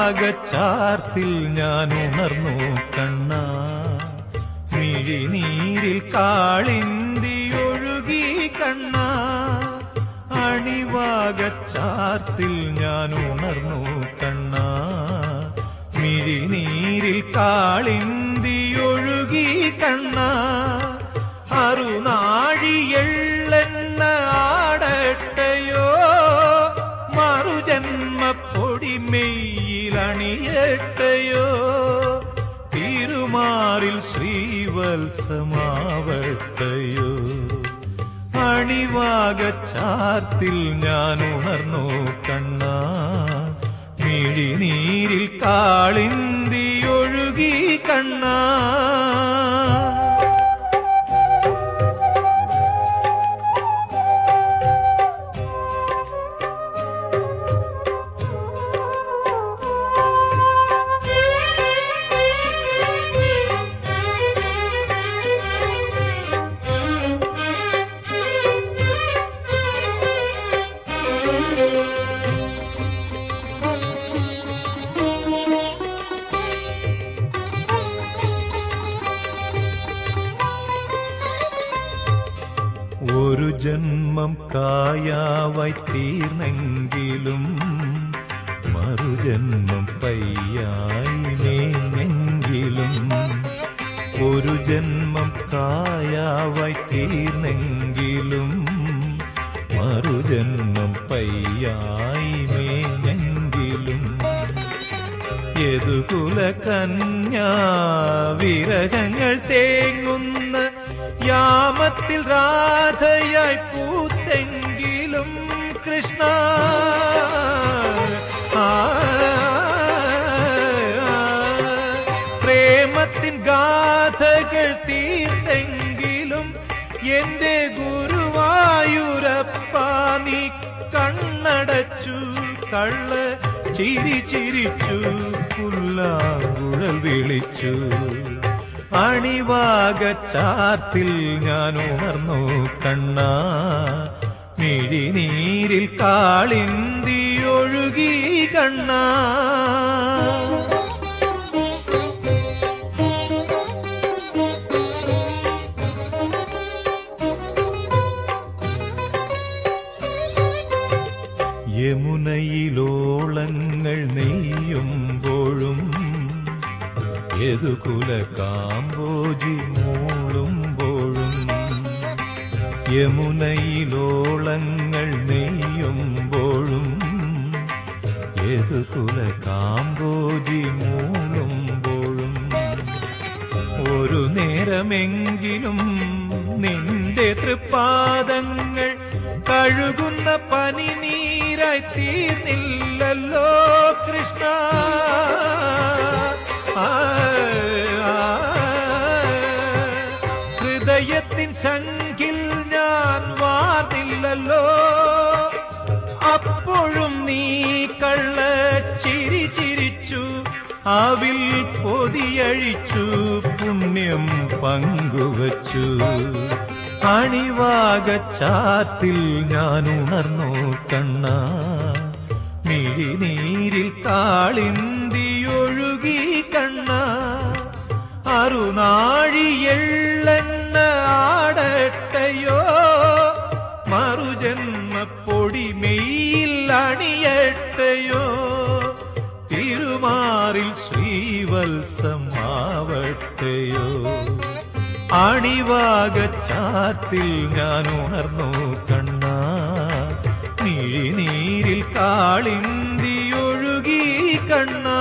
അണിവാകച്ചാർത്തിൽ ഞാൻ ഉണർന്നു കണ്ണാ, മിഴിനീരിൽ കാളിന്തി ഒഴുകി കണ്ണാ. അണിവാകച്ചാർത്തിൽ ഞാൻ ഉണർന്നു കണ്ണാ, മിഴിനീരിൽ കാളിന്തി ഒഴുകി കണ്ണാ. അറുനാഴിയെള്ളെണ്ണ ആടട്ടയോ, മറുജന്മപ്പൊടിമെയ്യിലണിയട്ടയോ, തിരുമാറിൽ ശ്രീവത്സമാവട്ടയോ. അണിവാകച്ചാർത്തിൽ ഞാൻ ഉണർന്നു കണ്ണാ, മിഴിനീരിൽ കാളിന്തി ഒഴുകി കണ്ണാ. ഒരു ജന്മം കായാവായി തീർന്നെങ്കിലും മറുജന്മം പയ്യായി മേഞ്ഞെങ്കിലും. ഒരു ജന്മം കായാവായി തീർന്നെങ്കിലും മറുജന്മം പയ്യായി മേഞ്ഞെങ്കിലും. യദുകുല കന്യാ വിരഹങ്ങൾ തേങ്ങുന്ന യാമത്തിൽ രാധയായി പൂത്തെങ്കിലും കൃഷ്ണ. പ്രേമത്തിൻ ഗാഥകൾ തീർത്തെങ്കിലും എന്റെ ഗുരുവായൂരപ്പ നീ കണ്ണടച്ചു, കള്ള ചിരി ചിരിച്ചു, പുല്ലാങ്കുഴൽ വിളിച്ചു. അണിവാകച്ചാർത്തിൽ ഞാൻ ഉണർന്നു കണ്ണാ, മിഴിനീരിൽ കാളിന്തി ഒഴുകി കണ്ണാ. യമുനയിലോളങ്ങൾ നെയ്യുമ്പോഴും യദുകുല കാമ്പോജി മൂളുമ്പോഴും. യമുനയിലോളങ്ങൾ നെയ്യുമ്പോഴും യദുകുല കാമ്പോജി മൂളുമ്പോഴും. ഒരു നേരമെങ്കിലും നിന്റെ തൃപ്പാദങ്ങൾ കഴുകുന്ന പനിനീരായി തീർന്നില്ലല്ലോ കൃഷ്ണ. ഹൃദയത്തിൻ ശങ്കിൽ ഞാൻ വാർന്നില്ലല്ലോ, അപ്പോഴും നീ കള്ള ചിരി ചിരിച്ചു, അവിൽ പൊതിയഴിച്ചു, പുണ്യം പങ്കുവച്ചു. അണിവാകച്ചാത്തിൽ ഞാൻ ഉണർന്നു കണ്ണാ, മിഴിനീരിൽ കാളിന്തി ഒഴുകി കണ്ണാ. അറുനാഴിയെള്ളെണ്ണ ആടട്ടയോ, മറുജന്മപ്പൊടിമെയ്യിൽ അണിയട്ടയോ, തിരുമാറിൽ ശ്രീവത്സമാവട്ടയോ. അണിവാകച്ചാത്തിൽ ഞാൻ ഉണർന്നു കണ്ണാ, മിഴിനീരിൽ കാളിന്തി ഒഴുകി കണ്ണാ.